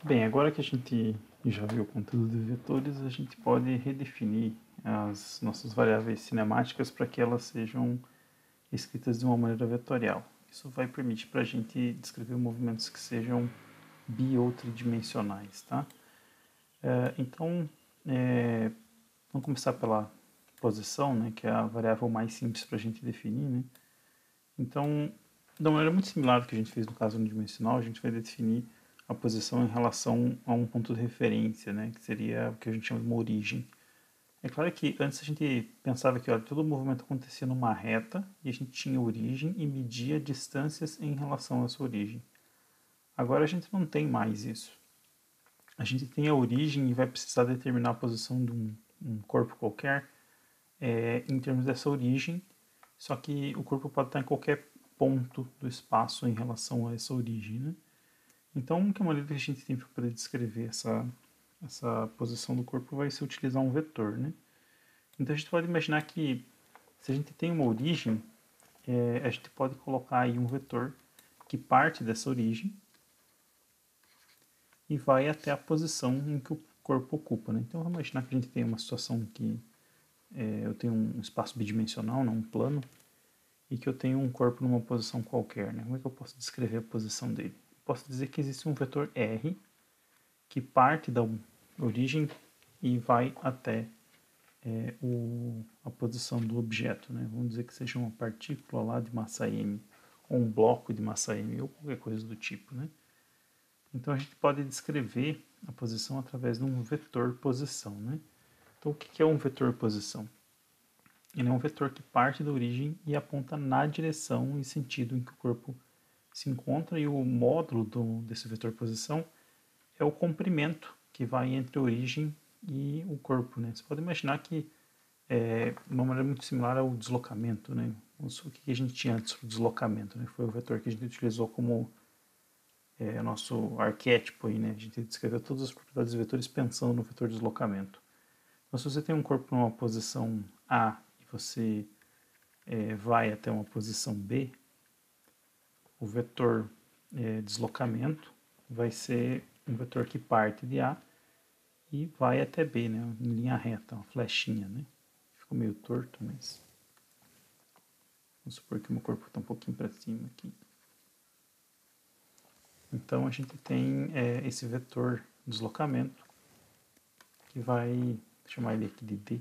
Bem, agora que a gente já viu o conteúdo de vetores, a gente pode redefinir as nossas variáveis cinemáticas para que elas sejam escritas de uma maneira vetorial. Isso vai permitir para a gente descrever movimentos que sejam bi ou tridimensionais, tá? Então, vamos começar pela posição, né, que é a variável mais simples para a gente definir, né? Então, de uma maneira muito similar ao que a gente fez no caso unidimensional, a gente vai definir a posição em relação a um ponto de referência, né, que seria o que a gente chama de uma origem. É claro que antes a gente pensava que olha, todo o movimento acontecia numa reta e a gente tinha origem e media distâncias em relação a essa origem. Agora a gente não tem mais isso. A gente tem a origem e vai precisar determinar a posição de um corpo qualquer em termos dessa origem, só que o corpo pode estar em qualquer ponto do espaço em relação a essa origem. Né? Então, a única maneira que a gente tem para poder descrever essa posição do corpo vai ser utilizar um vetor. Né? Então, a gente pode imaginar que se a gente tem uma origem, a gente pode colocar aí um vetor que parte dessa origem e vai até a posição em que o corpo ocupa. Né? Então, vamos imaginar que a gente tem uma situação que eu tenho um espaço bidimensional, não um plano, e que eu tenho um corpo numa posição qualquer. Né? Como é que eu posso descrever a posição dele? Eu posso dizer que existe um vetor R que parte da origem e vai até a posição do objeto. Né? Vamos dizer que seja uma partícula lá de massa m, ou um bloco de massa m, ou qualquer coisa do tipo. Né? Então a gente pode descrever a posição através de um vetor posição. Né? Então o que é um vetor posição? Ele é um vetor que parte da origem e aponta na direção e sentido em que o corpo se encontra, e o módulo desse vetor posição é o comprimento que vai entre a origem e o corpo. Né? Você pode imaginar que de uma maneira muito similar ao deslocamento. Né? O que a gente tinha antes do deslocamento? Né? Foi o vetor que a gente utilizou como nosso arquétipo. Aí, né? A gente descreveu todas as propriedades dos vetores pensando no vetor deslocamento. Então, se você tem um corpo numa posição A e você vai até uma posição B, o vetor deslocamento vai ser um vetor que parte de A e vai até B, né, em linha reta, uma flechinha. Né? Ficou meio torto, mas vamos supor que o meu corpo está um pouquinho para cima aqui. Então a gente tem esse vetor deslocamento que vai, vou chamar ele aqui de D,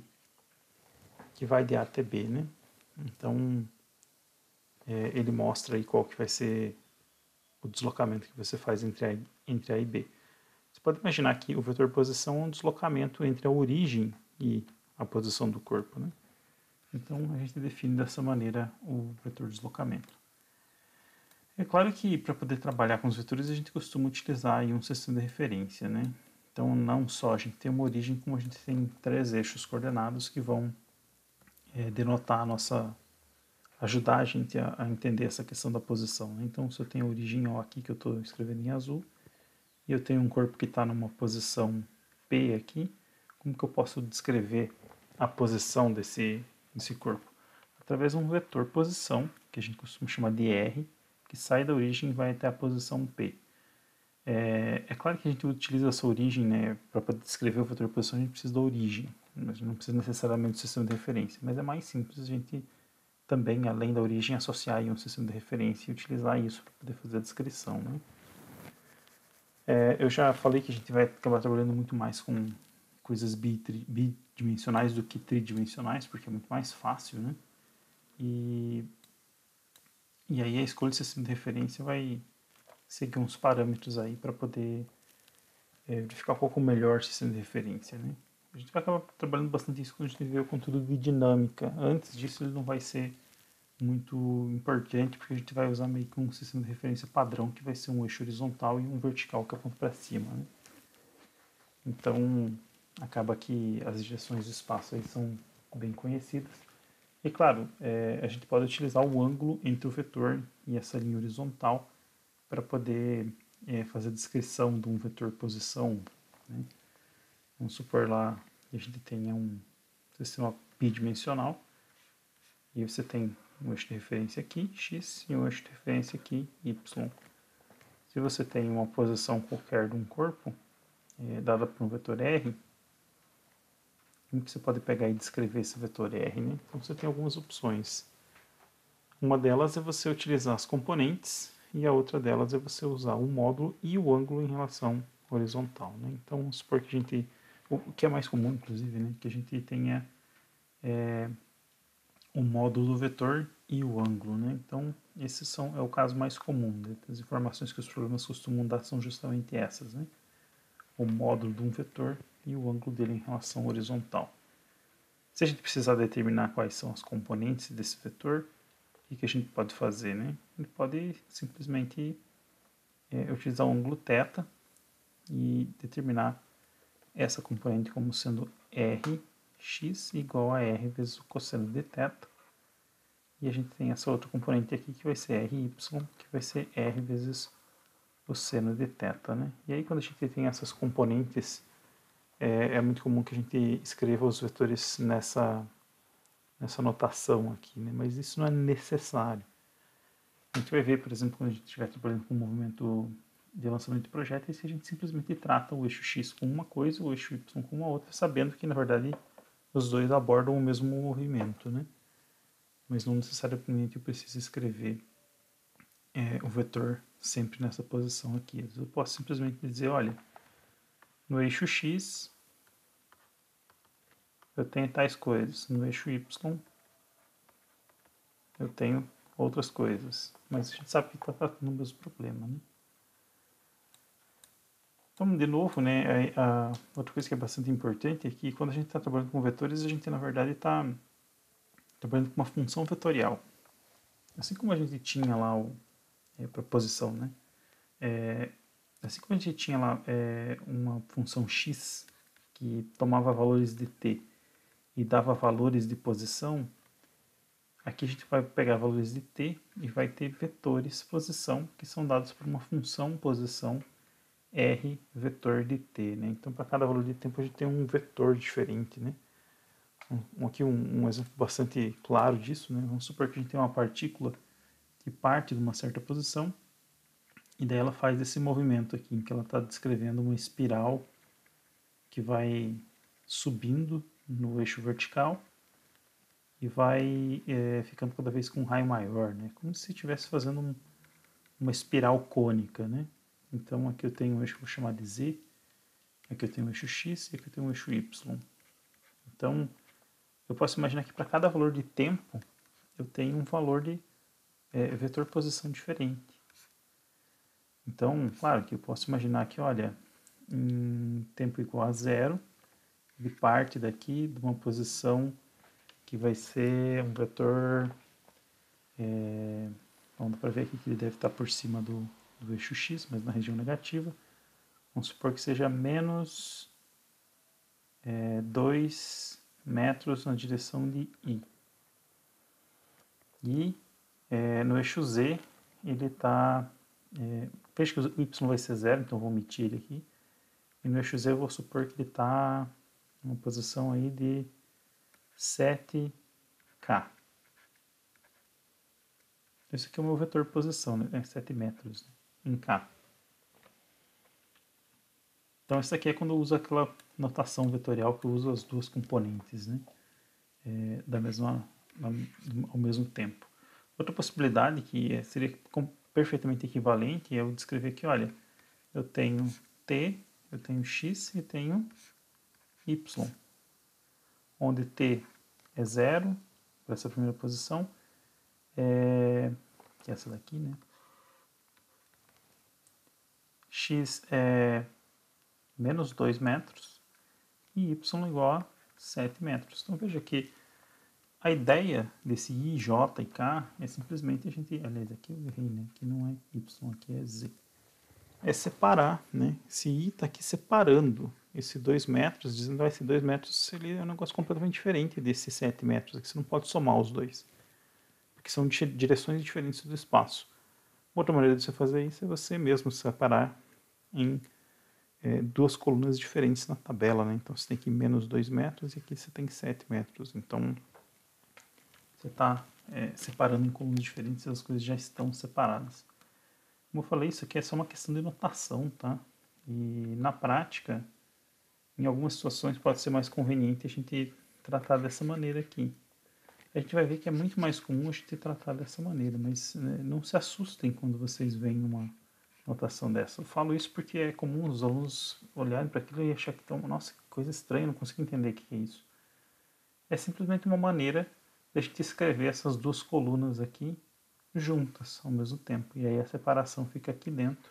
que vai de A até B. Né? Então ele mostra aí qual que vai ser o deslocamento que você faz entre A e B. Você pode imaginar que o vetor posição é um deslocamento entre a origem e a posição do corpo. Né? Então a gente define dessa maneira o vetor deslocamento. É claro que para poder trabalhar com os vetores a gente costuma utilizar aí um sistema de referência. Né? Então não só a gente tem uma origem, como a gente tem 3 eixos coordenados que vão denotar a nossa ajudar a gente a entender essa questão da posição. Né? Então, se eu tenho a origem O aqui, que eu estou escrevendo em azul, e eu tenho um corpo que está numa posição P aqui, como que eu posso descrever a posição desse corpo? Através de um vetor posição, que a gente costuma chamar de R, que sai da origem e vai até a posição P. É claro que a gente utiliza essa origem, né, para poder descrever o vetor posição, a gente precisa da origem, a gente não precisa necessariamente do sistema de referência, mas é mais simples a gente também, além da origem, associar aí um sistema de referência e utilizar isso para poder fazer a descrição. Né? Eu já falei que a gente vai acabar trabalhando muito mais com coisas bidimensionais do que tridimensionais, porque é muito mais fácil, né? E aí a escolha do sistema de referência vai seguir uns parâmetros aí para poder verificar qual é o melhor sistema de referência, né? A gente vai acabar trabalhando bastante isso quando a gente vê o conteúdo de dinâmica. Antes disso ele não vai ser muito importante, porque a gente vai usar meio que um sistema de referência padrão, que vai ser um eixo horizontal e um vertical que aponta para cima. Né? Então, acaba que as direções do espaço aí são bem conhecidas. E claro, a gente pode utilizar o ângulo entre o vetor e essa linha horizontal para poder fazer a descrição de um vetor posição. Né? Vamos supor lá que a gente tenha um sistema bidimensional e você tem um eixo de referência aqui, x, e um eixo de referência aqui, y. Se se você tem uma posição qualquer de um corpo, dada por um vetor R, como que você pode pegar e descrever esse vetor R, né? Então você tem algumas opções. Uma delas é você utilizar as componentes e a outra delas é você usar o módulo e o ângulo em relação horizontal, né? Então vamos supor que a gente, o que é mais comum inclusive, né, que a gente tenha o módulo do vetor e o ângulo, né? Então esse é o caso mais comum, né? As informações que os programas costumam dar são justamente essas, né? O módulo de um vetor e o ângulo dele em relação horizontal. Se a gente precisar determinar quais são as componentes desse vetor, o que a gente pode fazer, né? A gente pode simplesmente utilizar o ângulo θ e determinar essa componente como sendo Rx igual a R vezes o cosseno de θ. E a gente tem essa outra componente aqui que vai ser Ry, que vai ser R vezes o seno de θ, né? E aí quando a gente tem essas componentes, é muito comum que a gente escreva os vetores nessa notação aqui, né? Mas isso não é necessário. A gente vai ver, por exemplo, quando a gente estiver trabalhando com o movimento de lançamento de projéteis, que a gente simplesmente trata o eixo X com uma coisa, o eixo Y com uma outra, sabendo que, na verdade, os dois abordam o mesmo movimento, né? Mas não necessariamente eu preciso escrever o vetor sempre nessa posição aqui. Eu posso simplesmente dizer, olha, no eixo X eu tenho tais coisas, no eixo Y eu tenho outras coisas, mas a gente sabe que está tratando o mesmo problema, né? Então, de novo, né, a outra coisa que é bastante importante é que quando a gente está trabalhando com vetores, a gente, na verdade, está trabalhando com uma função vetorial. Assim como a gente tinha lá para posição, né? Assim como a gente tinha lá uma função x que tomava valores de t e dava valores de posição, aqui a gente vai pegar valores de t e vai ter vetores posição que são dados por uma função posição R vetor de t, né? Então, para cada valor de tempo a gente tem um vetor diferente, né? Aqui um exemplo bastante claro disso, né? Vamos supor que a gente tem uma partícula que parte de uma certa posição e daí ela faz esse movimento aqui, em que ela está descrevendo uma espiral que vai subindo no eixo vertical e vai ficando cada vez com um raio maior, né? Como se estivesse fazendo uma espiral cônica, né? Então aqui eu tenho um eixo que eu vou chamar de Z, aqui eu tenho um eixo X e aqui eu tenho um eixo Y. Então eu posso imaginar que para cada valor de tempo eu tenho um valor de vetor posição diferente. Então, claro que eu posso imaginar que, olha, em tempo igual a zero, ele parte daqui de uma posição que vai ser um vetor, vamos para ver aqui que ele deve estar por cima do eixo X, mas na região negativa. Vamos supor que seja menos 2 metros na direção de I. E no eixo Z ele está... veja que o Y vai ser zero, então vou omitir ele aqui. E no eixo Z eu vou supor que ele está numa posição aí de 7K. Esse aqui é o meu vetor posição, né? 7 metros, né? Em K. Então esse aqui é quando eu uso aquela notação vetorial que eu uso as duas componentes, né? Ao mesmo tempo. Outra possibilidade que seria perfeitamente equivalente é eu descrever que, olha, eu tenho t, eu tenho x e tenho y, onde t é zero para essa primeira posição, que é essa daqui, né? X é menos 2 metros e y igual a 7 metros. Então veja que a ideia desse I, J e K é simplesmente a gente... Aliás, aqui eu errei, né? Aqui não é Y, aqui é Z. É separar, né? Esse I está aqui separando esse 2 metros, dizendo que esse 2 metros ele é um negócio completamente diferente desse 7 metros. Aqui você não pode somar os dois, porque são direções diferentes do espaço. Outra maneira de você fazer isso é você mesmo separar em duas colunas diferentes na tabela, né? Então você tem aqui menos 2 metros e aqui você tem 7 metros. Então você está separando em colunas diferentes e as coisas já estão separadas. Como eu falei, isso aqui é só uma questão de notação, tá? E na prática, em algumas situações pode ser mais conveniente a gente tratar dessa maneira aqui. A gente vai ver que é muito mais comum a gente tratar dessa maneira, mas né, não se assustem quando vocês veem uma notação dessa. Eu falo isso porque é comum os alunos olharem para aquilo e achar que estão, nossa, que coisa estranha, não consigo entender o que é isso. É simplesmente uma maneira de a gente escrever essas duas colunas aqui juntas ao mesmo tempo. E aí a separação fica aqui dentro.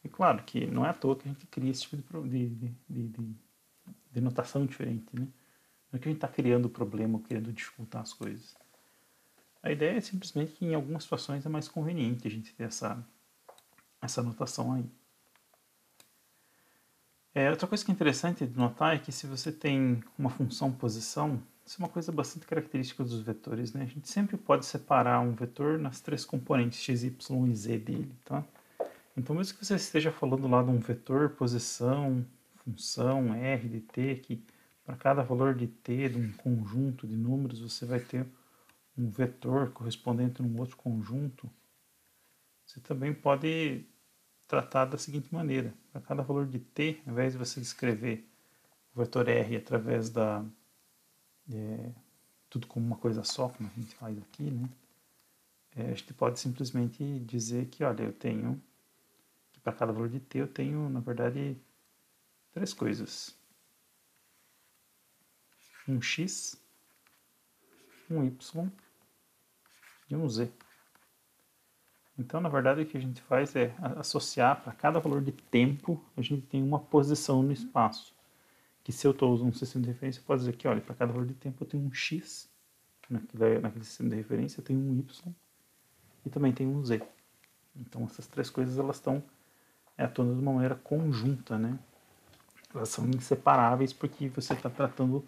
E claro que não é à toa que a gente cria esse tipo de notação diferente, né? Não é que a gente está criando problema ou querendo dificultar as coisas. A ideia é simplesmente que em algumas situações é mais conveniente a gente ter essa notação aí. Outra coisa que é interessante de notar é que se você tem uma função posição, isso é uma coisa bastante característica dos vetores, né? A gente sempre pode separar um vetor nas três componentes x, y e z dele, tá? Então, mesmo que você esteja falando lá de um vetor, posição, função, r de t, que para cada valor de t de um conjunto de números você vai ter um vetor correspondente a um outro conjunto, você também pode tratar da seguinte maneira. Para cada valor de t, ao invés de você descrever o vetor r através da tudo como uma coisa só, como a gente faz aqui, né? A gente pode simplesmente dizer que, olha, eu tenho, que para cada valor de t eu tenho, na verdade, três coisas. Um x, um y e um z. Então, na verdade, o que a gente faz é associar para cada valor de tempo, a gente tem uma posição no espaço. Que se eu estou usando um sistema de referência, eu posso dizer que, olha, para cada valor de tempo eu tenho um x, naquele sistema de referência eu tenho um y e também tenho um z. Então, essas três coisas elas estão atuando de uma maneira conjunta, né? Elas são inseparáveis porque você está tratando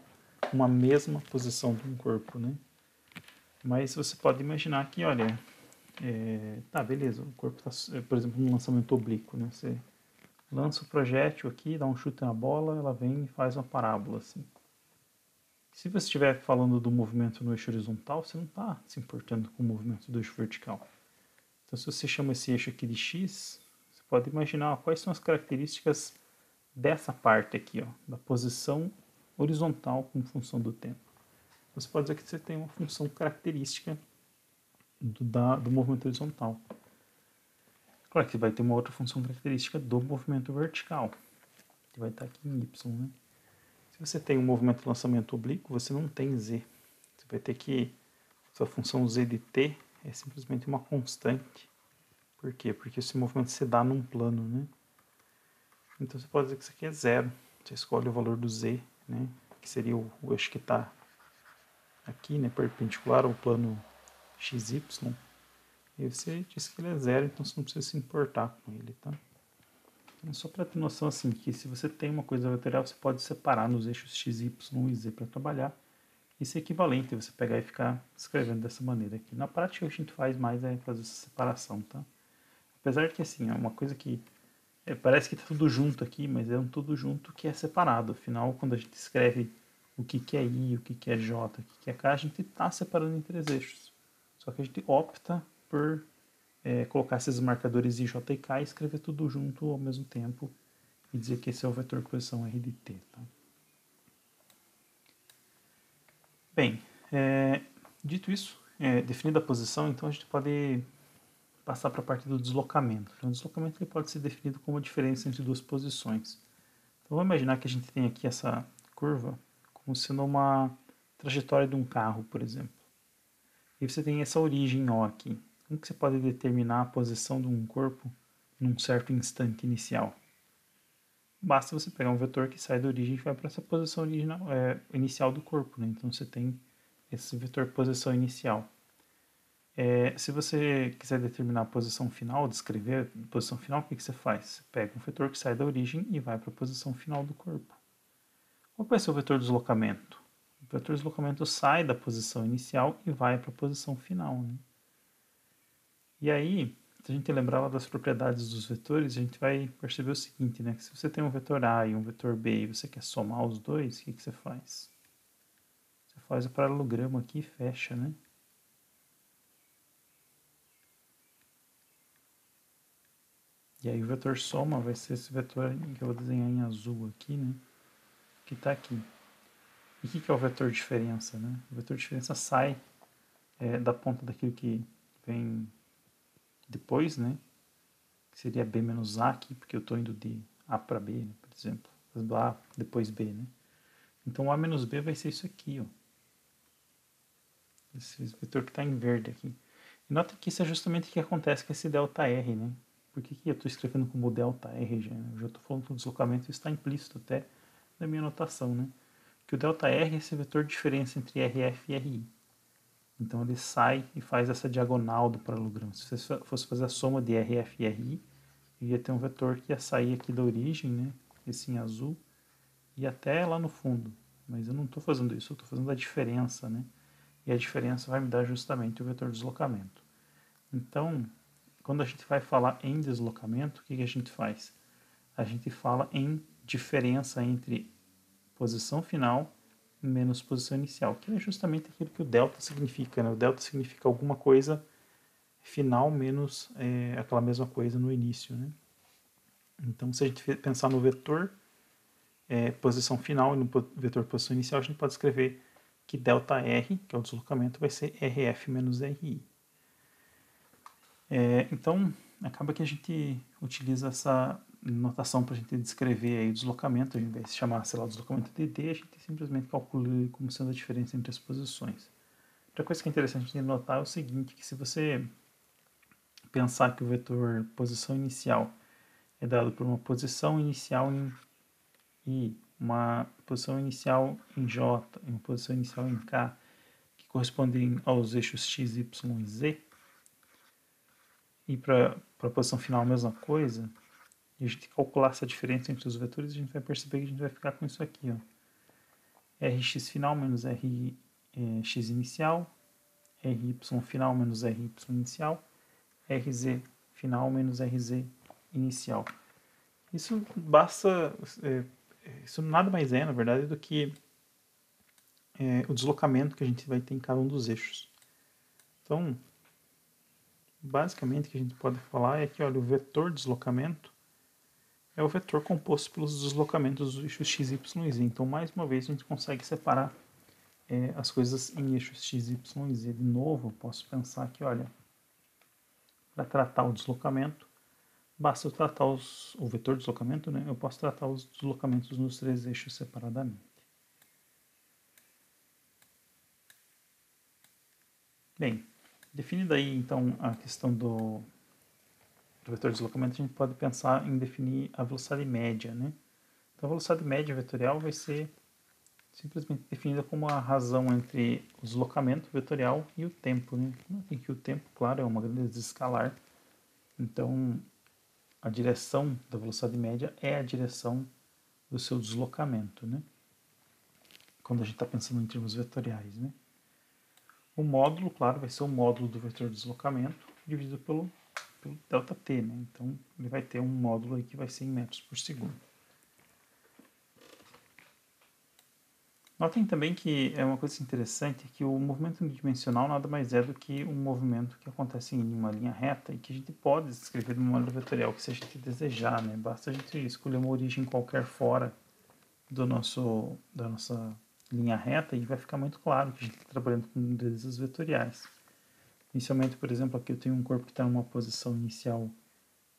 uma mesma posição de um corpo, né? Mas você pode imaginar que, olha, tá, beleza, o corpo está, por exemplo, um lançamento oblíquo, né? Você lança o projétil aqui, dá um chute na bola, ela vem e faz uma parábola, assim. Se você estiver falando do movimento no eixo horizontal, você não está se importando com o movimento do eixo vertical. Então, se você chama esse eixo aqui de x, você pode imaginar quais são as características dessa parte aqui, ó, da posição horizontal como função do tempo. Você pode dizer que você tem uma função característica do movimento horizontal. Claro que vai ter uma outra função característica do movimento vertical, que vai estar aqui em y, né? Se você tem um movimento de lançamento oblíquo, você não tem z. Você vai ter que... Sua função z de t é simplesmente uma constante. Por quê? Porque esse movimento se dá num plano, né? Então você pode dizer que isso aqui é zero. Você escolhe o valor do z, né? Que seria o eixo que está aqui, né? Perpendicular ao plano xy. E você diz que ele é zero, então você não precisa se importar com ele, tá? Então, só para ter noção assim, que se você tem uma coisa vetorial, você pode separar nos eixos x, y e z para trabalhar. Isso é equivalente a você pegar e ficar escrevendo dessa maneira aqui. Na prática, o que a gente faz mais é fazer essa separação, tá? Apesar de que, assim, é uma coisa que parece que está tudo junto aqui, mas é um tudo junto que é separado. Afinal, quando a gente escreve o que é I, o que é J, o que é K, a gente está separando em três eixos. Só que a gente opta por colocar esses marcadores I, J e K e escrever tudo junto ao mesmo tempo e dizer que esse é o vetor de posição R de T. Tá? Bem, dito isso, definida a posição, então a gente pode passar para a parte do deslocamento. Então, o deslocamento ele pode ser definido como a diferença entre duas posições. Então, vamos imaginar que a gente tem aqui essa curva como sendo uma trajetória de um carro, por exemplo. E você tem essa origem O aqui. Como que você pode determinar a posição de um corpo num certo instante inicial? Basta você pegar um vetor que sai da origem e vai para essa posição inicial do corpo. Né? Então você tem esse vetor posição inicial. Se você quiser determinar a posição final, descrever a posição final, o que você faz? Você pega um vetor que sai da origem e vai para a posição final do corpo. Qual vai ser o vetor de deslocamento? O vetor de deslocamento sai da posição inicial e vai para a posição final. Né? E aí, se a gente lembrar lá das propriedades dos vetores, a gente vai perceber o seguinte, né? Que se você tem um vetor A e um vetor B e você quer somar os dois, o que você faz? Você faz o paralelogramo aqui e fecha, né? E aí o vetor soma vai ser esse vetor que eu vou desenhar em azul aqui, né? Que está aqui. E o que é o vetor diferença, né? O vetor diferença sai da ponta daquilo que vem depois, né? Que seria B menos A aqui, porque eu estou indo de A para B, né, por exemplo. A depois B, né? Então A menos B vai ser isso aqui, ó. Esse vetor que está em verde aqui. E nota que isso é justamente o que acontece com esse ΔR, né? Por que eu estou escrevendo como ΔR já? Eu já estou falando que o deslocamento está implícito até na minha notação, né? Que o ΔR é esse vetor de diferença entre RF e RI. Então ele sai e faz essa diagonal do paralelogramo. Se você fosse fazer a soma de RF e RI, ia ter um vetor que ia sair aqui da origem, né? Esse em azul, e até lá no fundo. Mas eu não estou fazendo isso, eu estou fazendo a diferença, né? E a diferença vai me dar justamente o vetor de deslocamento. Então, quando a gente vai falar em deslocamento, o que a gente faz? A gente fala em diferença entre posição final menos posição inicial, que é justamente aquilo que o delta significa, né? O delta significa alguma coisa final menos aquela mesma coisa no início, né? Então, se a gente pensar no vetor posição final e no vetor posição inicial, a gente pode escrever que ΔR, que é o deslocamento, vai ser RF menos RI. Então, acaba que a gente utiliza essa notação para a gente descrever aí o deslocamento, ao invés de chamar, sei lá, o deslocamento de D, a gente simplesmente calcula como sendo a diferença entre as posições. Outra coisa que é interessante de notar é o seguinte, que se você pensar que o vetor posição inicial é dado por uma posição inicial em I, uma posição inicial em J e uma posição inicial em K, que correspondem aos eixos X, Y e Z, e para a posição final a mesma coisa, e a gente calcular essa diferença entre os vetores, a gente vai perceber que a gente vai ficar com isso aqui, ó. Rx final menos Rx inicial, Ry final menos Ry inicial, Rz final menos Rz inicial. Isso basta, isso nada mais é, na verdade, do que o deslocamento que a gente vai ter em cada um dos eixos. Então, basicamente o que a gente pode falar é que, olha, o vetor deslocamento é o vetor composto pelos deslocamentos dos eixos x, y e z. Então, mais uma vez, a gente consegue separar as coisas em eixos x, y e z. De novo, eu posso pensar que, olha, para tratar o deslocamento, basta eu tratar o vetor de deslocamento, né? Eu posso tratar os deslocamentos nos três eixos separadamente. Bem, definida aí, então, a questão do vetor de deslocamento, a gente pode pensar em definir a velocidade média, né? Então, a velocidade média vetorial vai ser simplesmente definida como a razão entre o deslocamento vetorial e o tempo, né? Em que o tempo, claro, é uma grandeza escalar. Então, a direção da velocidade média é a direção do seu deslocamento, né? Quando a gente está pensando em termos vetoriais, né? O módulo, claro, vai ser o módulo do vetor de deslocamento dividido pelo ΔT, né? Então, ele vai ter um módulo aí que vai ser em metros por segundo. Notem também que é uma coisa interessante que o movimento unidimensional nada mais é do que um movimento que acontece em uma linha reta e que a gente pode escrever de uma maneira vetorial que se a gente desejar, né? Basta a gente escolher uma origem qualquer fora da nossa linha reta e vai ficar muito claro que a gente está trabalhando com grandezas vetoriais. Inicialmente, por exemplo, aqui eu tenho um corpo que está numa posição inicial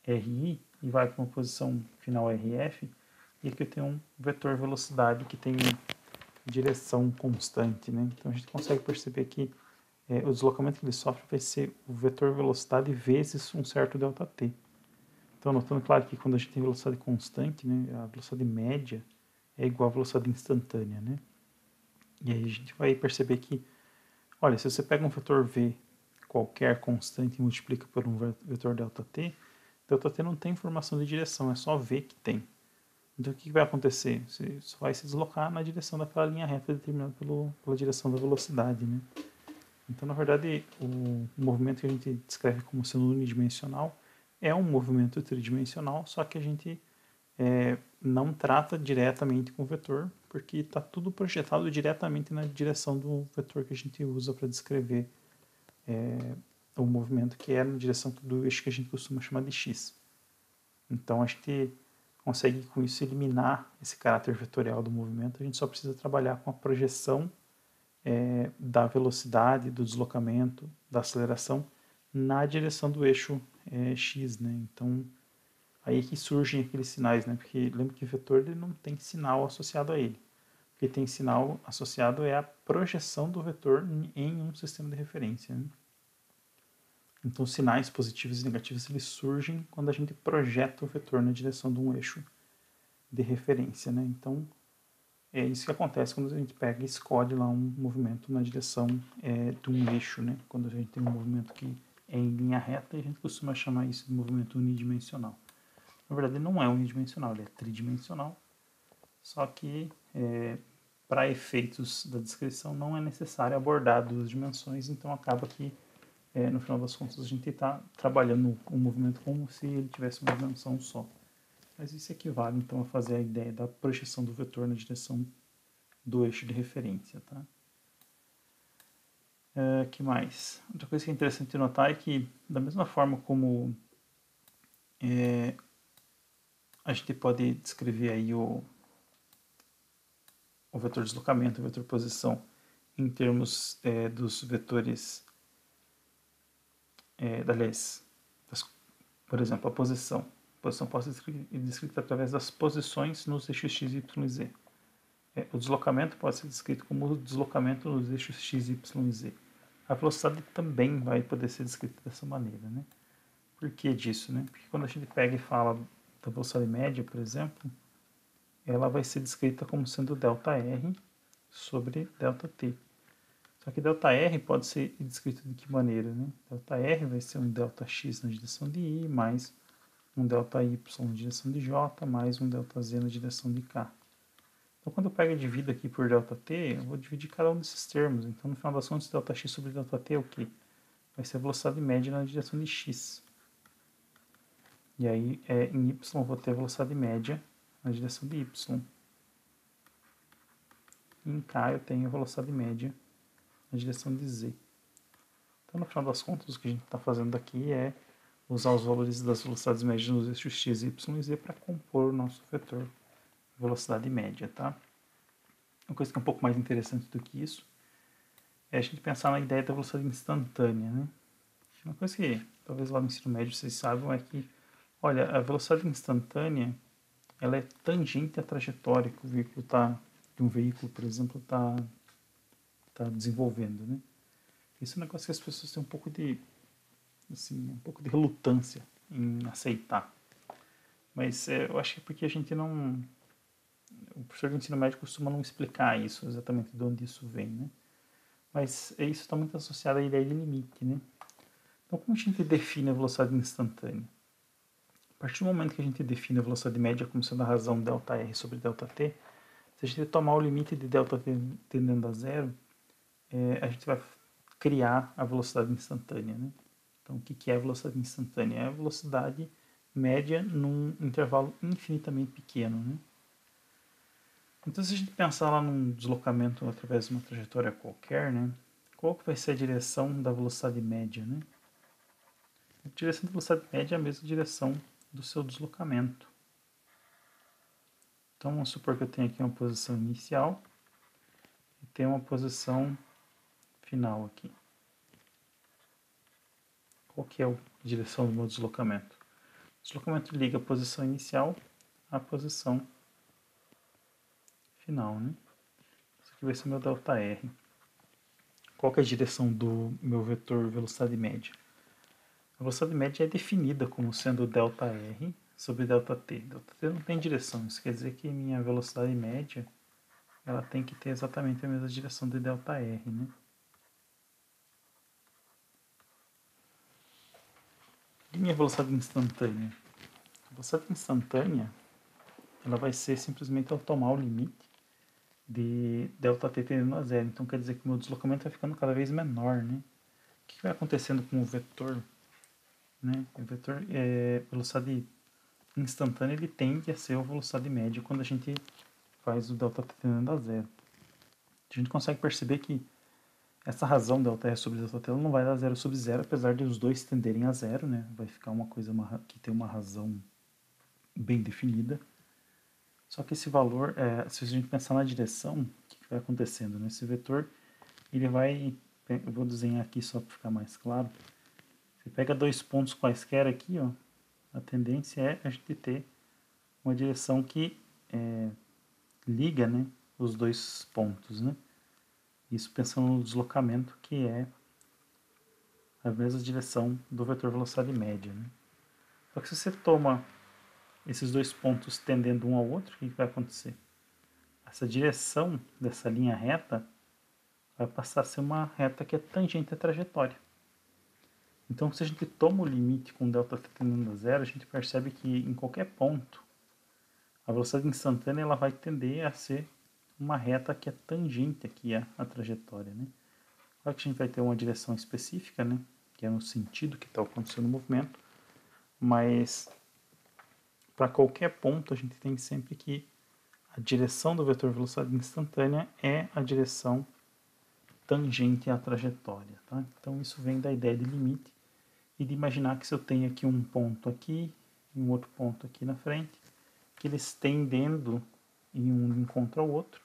RI e vai para uma posição final RF, e aqui eu tenho um vetor velocidade que tem direção constante, né? Então a gente consegue perceber que o deslocamento que ele sofre vai ser o vetor velocidade vezes um certo ΔT. Então, notando claro que quando a gente tem velocidade constante, né, a velocidade média é igual à velocidade instantânea, né? E aí a gente vai perceber que, olha, se você pega um vetor v qualquer constante e multiplica por um vetor ΔT, ΔT não tem informação de direção, é só v que tem. Então, o que vai acontecer? Você só vai se deslocar na direção daquela linha reta determinada pela direção da velocidade, né? Então, na verdade, o movimento que a gente descreve como sendo unidimensional é um movimento tridimensional, só que a gente não trata diretamente com o vetor, porque está tudo projetado diretamente na direção do vetor que a gente usa para descrever o movimento, que é na direção do eixo que a gente costuma chamar de x. Então a gente consegue com isso eliminar esse caráter vetorial do movimento. A gente só precisa trabalhar com a projeção da velocidade, do deslocamento, da aceleração na direção do eixo x, né? Então aí que surgem aqueles sinais, né? Porque lembra que o vetor ele não tem sinal associado a ele. O que tem sinal associado é a projeção do vetor em um sistema de referência, né? Então, sinais positivos e negativos eles surgem quando a gente projeta o vetor na direção de um eixo de referência, né? Então, é isso que acontece quando a gente pega e escolhe lá um movimento na direção de um eixo, né? Quando a gente tem um movimento que é em linha reta, a gente costuma chamar isso de movimento unidimensional. Na verdade, ele não é unidimensional, ele é tridimensional, só que para efeitos da descrição não é necessário abordar duas dimensões, então acaba que no final das contas a gente está trabalhando o movimento como se ele tivesse uma dimensão só. Mas isso equivale então a fazer a ideia da projeção do vetor na direção do eixo de referência. Tá? Que mais? Outra coisa que é interessante notar é que, da mesma forma como a gente pode descrever aí o vetor deslocamento, o vetor posição, em termos dos vetores, por exemplo, a posição. A posição pode ser descrita através das posições nos eixos x, y e z. O deslocamento pode ser descrito como o deslocamento nos eixos x, y e z. A velocidade também vai poder ser descrita dessa maneira, né? Por que disso, né? Porque quando a gente pega e fala da velocidade média, por exemplo, ela vai ser descrita como sendo ΔR sobre ΔT. Só que ΔR pode ser descrito de que maneira, né? ΔR vai ser um ΔX na direção de I, mais um ΔY na direção de J, mais um ΔZ na direção de K. Então, quando eu pego e divido aqui por ΔT, eu vou dividir cada um desses termos. Então, no final das contas, ΔX sobre ΔT é o quê? Vai ser a velocidade média na direção de x. E aí, em y, eu vou ter a velocidade média na direção de y. E em k, eu tenho a velocidade média na direção de z. Então, no final das contas, o que a gente está fazendo aqui é usar os valores das velocidades médias nos eixos x, y e z para compor o nosso vetor velocidade média, tá? Uma coisa que é um pouco mais interessante do que isso é a gente pensar na ideia da velocidade instantânea, né? Uma coisa que talvez lá no ensino médio vocês saibam é que, olha, a velocidade instantânea ela é tangente à trajetória que o veículo de um veículo, por exemplo, está desenvolvendo, né? Isso é um negócio que as pessoas têm um pouco de relutância em aceitar. Mas eu acho que é porque a gente não... O professor de ensino médio costuma não explicar isso, exatamente de onde isso vem, né? Mas isso está muito associado à ideia de limite, né? Então, como a gente define a velocidade instantânea? A partir do momento que a gente define a velocidade média como sendo a razão ΔR sobre ΔT, se a gente tomar o limite de ΔT tendendo a zero, a gente vai criar a velocidade instantânea, né? Então, o que é a velocidade instantânea? É a velocidade média num intervalo infinitamente pequeno, né? Então, se a gente pensar lá num deslocamento através de uma trajetória qualquer, né? Qual que vai ser a direção da velocidade média, né? A direção da velocidade média é a mesma direção do seu deslocamento. Então, vamos supor que eu tenho aqui uma posição inicial e tenho uma posição final aqui. Qual que é a direção do meu deslocamento? O deslocamento liga a posição inicial à posição final, né? Isso aqui vai ser meu ΔR. Qual que é a direção do meu vetor velocidade média? A velocidade média é definida como sendo ΔR sobre ΔT. ΔT não tem direção, isso quer dizer que minha velocidade média ela tem que ter exatamente a mesma direção de ΔR, né? E minha velocidade instantânea? A velocidade instantânea ela vai ser simplesmente ao tomar o limite de ΔT tendendo a zero. Então quer dizer que o meu deslocamento vai ficando cada vez menor, né? O que vai acontecendo com o vetor? Né? O vetor velocidade instantânea ele tende a ser a velocidade média quando a gente faz o ΔT tendendo a zero. A gente consegue perceber que essa razão ΔR sobre ΔT não vai dar zero sobre zero, apesar de os dois tenderem a zero, né? Vai ficar uma coisa que tem uma razão bem definida. Só que esse valor, se a gente pensar na direção, o que vai acontecendo? Né? Esse vetor, ele vai, eu vou desenhar aqui só para ficar mais claro. Você pega dois pontos quaisquer aqui, ó, a tendência é a gente ter uma direção que liga, né, os dois pontos, né? Isso pensando no deslocamento, que é a mesma direção do vetor velocidade média, né? Só que se você toma esses dois pontos tendendo um ao outro, o que vai acontecer? Essa direção dessa linha reta vai passar a ser uma reta que é tangente à trajetória. Então, se a gente toma o limite com ΔT tendendo a zero, a gente percebe que em qualquer ponto, a velocidade instantânea ela vai tender a ser uma reta que é tangente aqui à trajetória, né? Claro que a gente vai ter uma direção específica, né? Que é no sentido que está acontecendo o movimento, mas para qualquer ponto a gente tem sempre que a direção do vetor velocidade instantânea é a direção tangente à trajetória, tá? Então isso vem da ideia de limite e de imaginar que se eu tenho aqui um ponto aqui e um outro ponto aqui na frente, que eles tendendo em um encontro ao outro,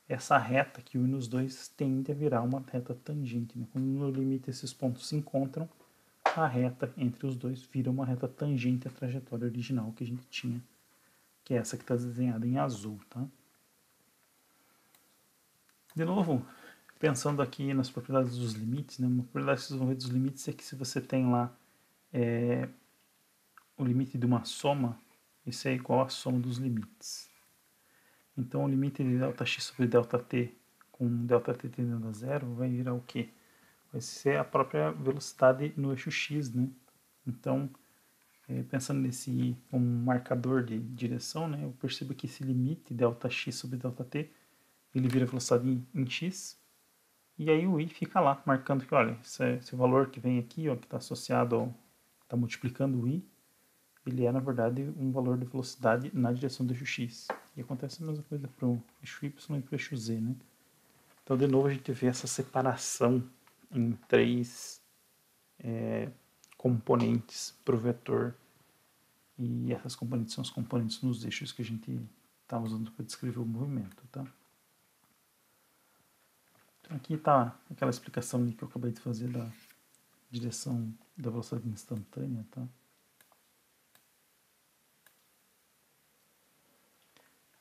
essa reta que une os dois tende a virar uma reta tangente, né? Quando no limite esses pontos se encontram, a reta entre os dois vira uma reta tangente à trajetória original que a gente tinha, que é essa que está desenhada em azul, tá? De novo, pensando aqui nas propriedades dos limites, né? Uma propriedade que vocês vão ver dos limites é que se você tem lá o limite de uma soma, isso é igual à soma dos limites. Então, o limite de ΔX sobre ΔT com ΔT tendendo a zero vai virar o quê? Vai ser a própria velocidade no eixo x, né? Então, pensando nesse um marcador de direção, né, eu percebo que esse limite ΔX sobre ΔT, ele vira velocidade em x, e aí o i fica lá, marcando que, olha, esse valor que vem aqui, ó, que está associado, está multiplicando o i, ele é, na verdade, um valor de velocidade na direção do eixo x. E acontece a mesma coisa para o eixo y e para o eixo z, né? Então, de novo, a gente vê essa separação em três componentes para o vetor. E essas componentes são as componentes nos eixos que a gente está usando para descrever o movimento, tá? Então, aqui está aquela explicação que eu acabei de fazer da direção da velocidade instantânea, tá?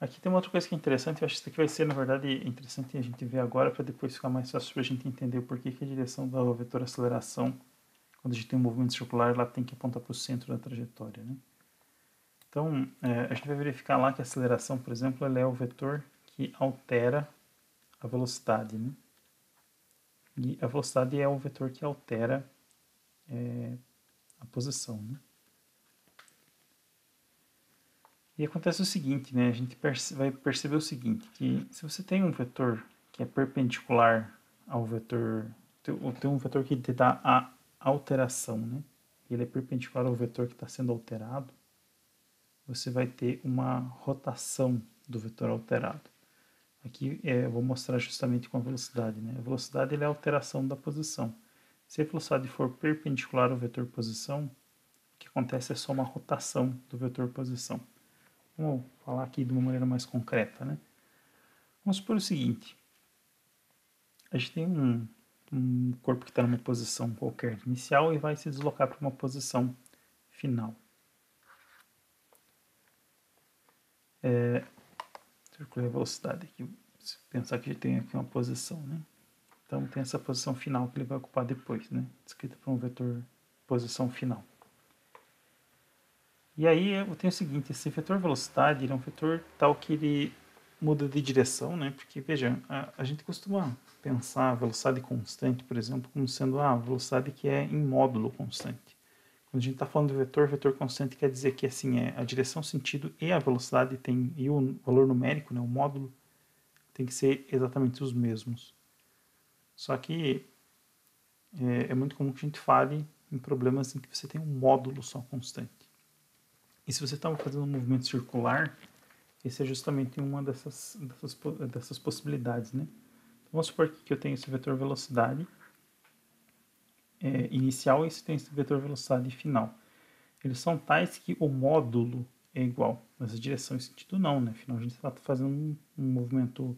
Aqui tem uma outra coisa que é interessante, eu acho que isso aqui vai ser, na verdade, interessante a gente ver agora para depois ficar mais fácil para a gente entender o porquê que a direção da vetor aceleração, quando a gente tem um movimento circular, ela tem que apontar para o centro da trajetória, né? Então, a gente vai verificar lá que a aceleração, por exemplo, ela é o vetor que altera a velocidade, né? E a velocidade é o vetor que altera a posição, né? E acontece o seguinte, né? A gente vai perceber o seguinte, que se você tem um vetor que é perpendicular ao vetor, tem um vetor que te dá a alteração, né? E ele é perpendicular ao vetor que está sendo alterado, você vai ter uma rotação do vetor alterado. Aqui eu vou mostrar justamente com a velocidade, né? A velocidade é a alteração da posição. Se a velocidade for perpendicular ao vetor posição, o que acontece é só uma rotação do vetor posição. Vamos falar aqui de uma maneira mais concreta, né? Vamos supor o seguinte: a gente tem um corpo que está numa posição qualquer inicial e vai se deslocar para uma posição final. Circular a velocidade aqui. Se pensar que a gente tem aqui uma posição, né? Então tem essa posição final que ele vai ocupar depois, né? Descrita por um vetor posição final. E aí eu tenho o seguinte, esse vetor velocidade ele é um vetor tal que ele muda de direção, né? Porque, veja, a gente costuma pensar a velocidade constante, por exemplo, como sendo a velocidade que é em módulo constante. Quando a gente está falando de vetor constante quer dizer que assim, a direção, sentido e a velocidade tem, e o valor numérico, né, o módulo, tem que ser exatamente os mesmos. Só que é muito comum que a gente fale em problemas em que você tem um módulo só constante. E se você está fazendo um movimento circular, esse é justamente uma dessas possibilidades, né? Então, vamos supor que eu tenho esse vetor velocidade inicial e esse tem esse vetor velocidade final. Eles são tais que o módulo é igual, mas a direção e sentido não, né? Afinal, a gente está fazendo um movimento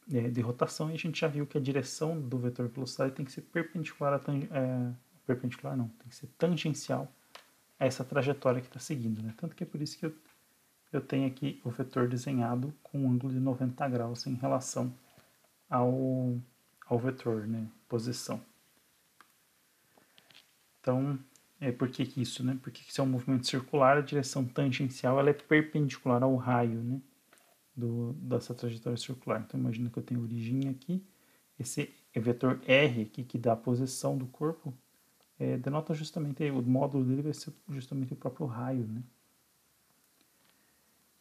de rotação e a gente já viu que a direção do vetor velocidade tem que ser perpendicular perpendicular não, tem que ser tangencial a essa trajetória que está seguindo, né? Tanto que é por isso que eu tenho aqui o vetor desenhado com um ângulo de 90 graus em relação ao vetor, né? Posição. Então, por que isso, né? Porque se é um movimento circular, a direção tangencial ela é perpendicular ao raio, né? Dessa trajetória circular. Então, imagina que eu tenho origem aqui, esse vetor R aqui, que dá a posição do corpo, denota justamente, o módulo dele vai ser justamente o próprio raio, né?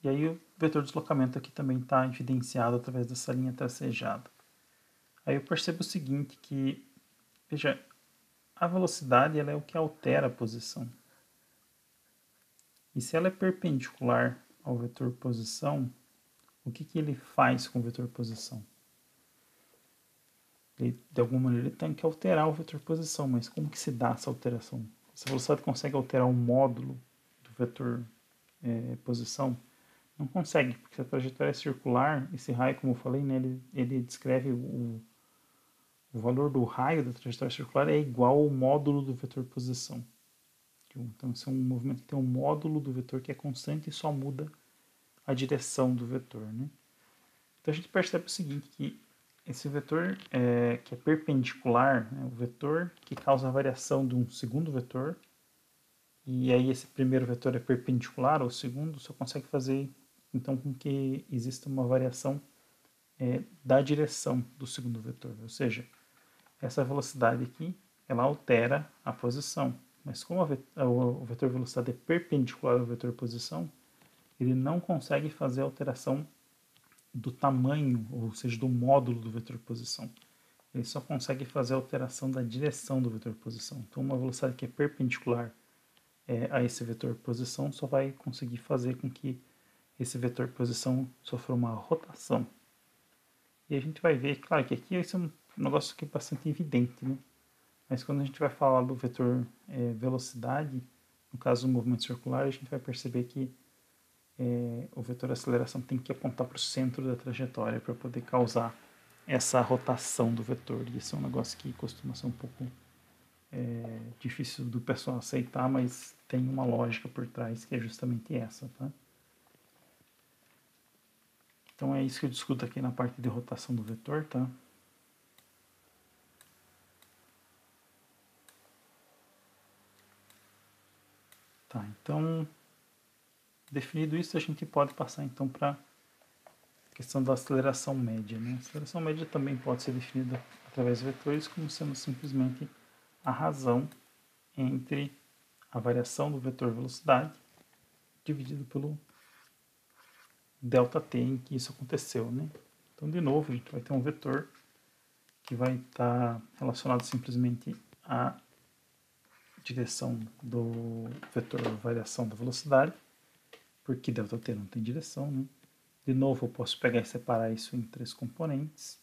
E aí o vetor de deslocamento aqui também está evidenciado através dessa linha tracejada. Aí eu percebo o seguinte, que, veja, a velocidade ela é o que altera a posição. E se ela é perpendicular ao vetor posição, o que ele faz com o vetor posição? Ele, de alguma maneira ele tem que alterar o vetor posição, mas como que se dá essa alteração? Se a velocidade consegue alterar o módulo do vetor posição? Não consegue, porque se a trajetória é circular, esse raio, como eu falei, né, ele descreve o valor do raio da trajetória circular é igual ao módulo do vetor posição. Então, esse é um movimento que tem um módulo do vetor que é constante e só muda a direção do vetor, né? Então, a gente percebe o seguinte, que esse vetor que é perpendicular, né, o vetor que causa a variação de um segundo vetor, e aí esse primeiro vetor é perpendicular ao segundo, só consegue fazer, então, com que exista uma variação da direção do segundo vetor, ou seja, essa velocidade aqui, ela altera a posição. Mas como o vetor velocidade é perpendicular ao vetor posição, ele não consegue fazer a alteração do tamanho, ou seja, do módulo do vetor posição. Ele só consegue fazer a alteração da direção do vetor posição. Então, uma velocidade que é perpendicular a esse vetor posição só vai conseguir fazer com que esse vetor posição sofra uma rotação. E a gente vai ver, claro que aqui esse é um negócio que é bastante evidente, né? Mas quando a gente vai falar do vetor velocidade, no caso do movimento circular, a gente vai perceber que o vetor aceleração tem que apontar para o centro da trajetória para poder causar essa rotação do vetor. E isso é um negócio que costuma ser um pouco difícil do pessoal aceitar, mas tem uma lógica por trás que é justamente essa, tá? Então é isso que eu discuto aqui na parte de rotação do vetor, tá? Tá, então, definido isso, a gente pode passar então para a questão da aceleração média, né? A aceleração média também pode ser definida através de vetores como sendo simplesmente a razão entre a variação do vetor velocidade dividido pelo ΔT em que isso aconteceu, né? Então, de novo, a gente vai ter um vetor que vai estar relacionado simplesmente à direção do vetor variação da velocidade, porque ΔT não tem direção, né? De novo, eu posso pegar e separar isso em três componentes.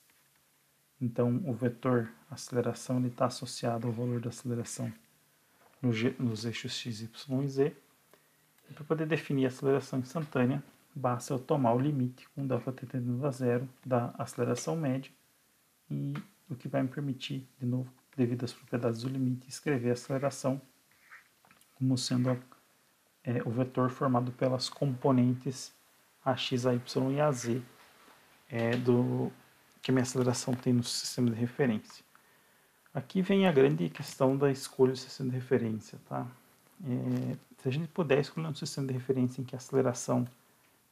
Então, o vetor aceleração está associado ao valor da aceleração nos eixos x, y e z. E para poder definir a aceleração instantânea, basta eu tomar o limite com ΔT tendendo a zero da aceleração média, e o que vai me permitir, de novo, devido às propriedades do limite, escrever a aceleração como sendo o vetor formado pelas componentes ax, ay e az que a minha aceleração tem no sistema de referência. Aqui vem a grande questão da escolha do sistema de referência, tá? Se a gente puder escolher um sistema de referência em que a aceleração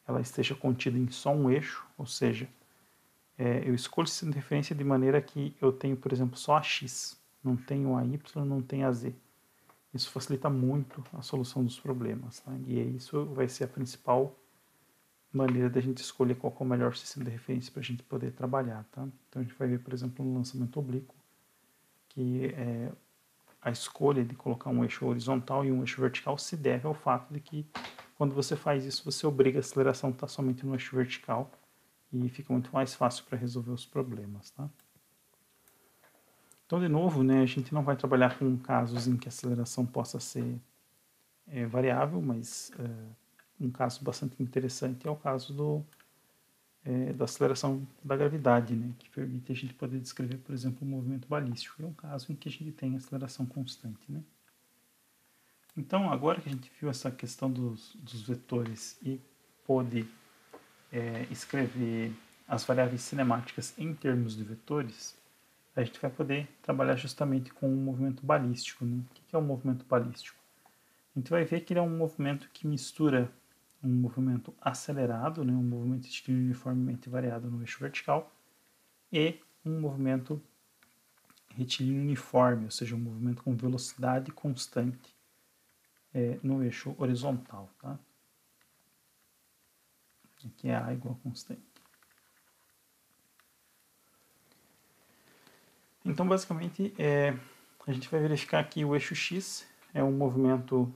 ela esteja contida em só um eixo, ou seja, eu escolho o sistema de referência de maneira que eu tenho, por exemplo, só a x, não tenho a y, não tenho a z. Isso facilita muito a solução dos problemas, tá? E isso vai ser a principal maneira da gente escolher qual é o melhor sistema de referência para a gente poder trabalhar, tá? Então a gente vai ver, por exemplo, no lançamento oblíquo, que a escolha de colocar um eixo horizontal e um eixo vertical se deve ao fato de que quando você faz isso, você obriga a aceleração a estar somente no eixo vertical e fica muito mais fácil para resolver os problemas, tá? Então, de novo, né, a gente não vai trabalhar com casos em que a aceleração possa ser variável, mas um caso bastante interessante é o caso da aceleração da gravidade, né, que permite a gente poder descrever, por exemplo, um movimento balístico. É um caso em que a gente tem aceleração constante, né? Então, agora que a gente viu essa questão dos vetores e pôde escrever as variáveis cinemáticas em termos de vetores, a gente vai poder trabalhar justamente com o movimento balístico, né? O que é um movimento balístico? A gente vai ver que ele é um movimento que mistura um movimento acelerado, né, um movimento de uniformemente variado no eixo vertical, e um movimento retilíneo uniforme, ou seja, um movimento com velocidade constante no eixo horizontal. Tá? Aqui é A igual a constante. Então, basicamente, a gente vai verificar que o eixo X é um movimento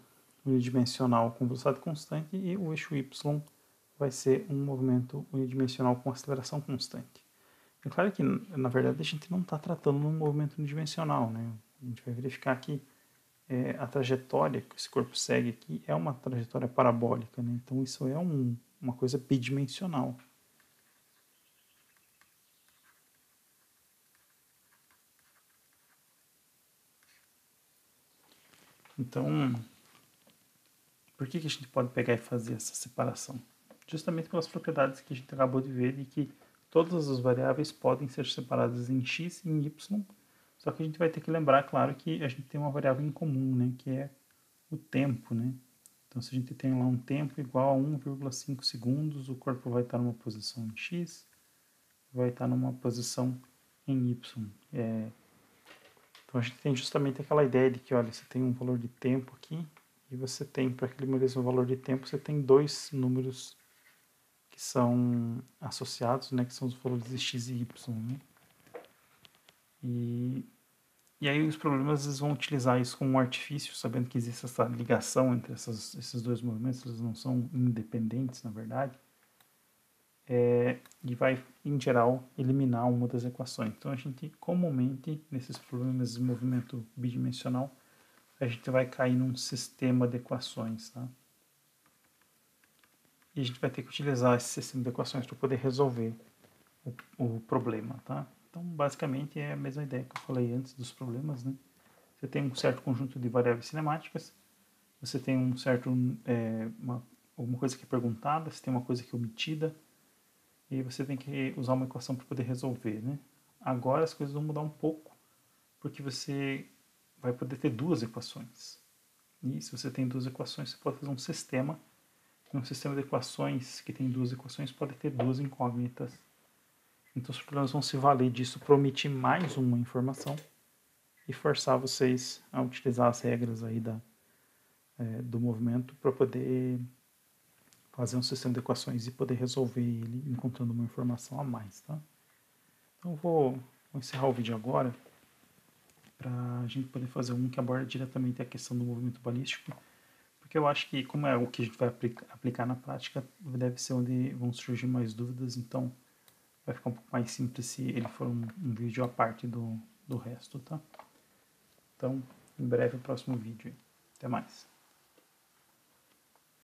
unidimensional com velocidade constante e o eixo Y vai ser um movimento unidimensional com aceleração constante. É claro que, na verdade, a gente não está tratando de um movimento unidimensional, né? A gente vai verificar que a trajetória que esse corpo segue aqui é uma trajetória parabólica, né? Então isso é uma coisa bidimensional. Então, por que a gente pode pegar e fazer essa separação? Justamente pelas propriedades que a gente acabou de ver de que todas as variáveis podem ser separadas em x e em y, só que a gente vai ter que lembrar, claro, que a gente tem uma variável em comum, né, que é o tempo, né? Então, se a gente tem lá um tempo igual a 1,5 segundos, o corpo vai estar numa posição em x, vai estar numa posição em y. Então, a gente tem justamente aquela ideia de que, olha, você tem um valor de tempo aqui, e você tem, para aquele mesmo valor de tempo, você tem dois números que são associados, né, que são os valores de x e y. Né? E aí os problemas eles vão utilizar isso como um artifício, sabendo que existe essa ligação entre esses dois movimentos, eles não são independentes, na verdade, e vai, em geral, eliminar uma das equações. Então, a gente, comumente, nesses problemas de movimento bidimensional, a gente vai cair num sistema de equações, tá? E a gente vai ter que utilizar esse sistema de equações para poder resolver o problema, tá? Então, basicamente, é a mesma ideia que eu falei antes dos problemas, né? Você tem um certo conjunto de variáveis cinemáticas, você tem um certo, alguma coisa que é perguntada, você tem uma coisa que é omitida, e aí você tem que usar uma equação para poder resolver, né? Agora as coisas vão mudar um pouco, porque você vai poder ter duas equações. E se você tem duas equações, você pode fazer um sistema. E um sistema de equações que tem duas equações pode ter duas incógnitas. Então os problemas vão se valer disso para omitir mais uma informação e forçar vocês a utilizar as regras aí do movimento para poder fazer um sistema de equações e poder resolver ele encontrando uma informação a mais, tá? Então vou encerrar o vídeo agora para a gente poder fazer um que aborda diretamente a questão do movimento balístico, porque eu acho que como é o que a gente vai aplicar na prática, deve ser onde vão surgir mais dúvidas, então vai ficar um pouco mais simples se ele for um vídeo à parte do resto, tá? Então, em breve o próximo vídeo. Até mais.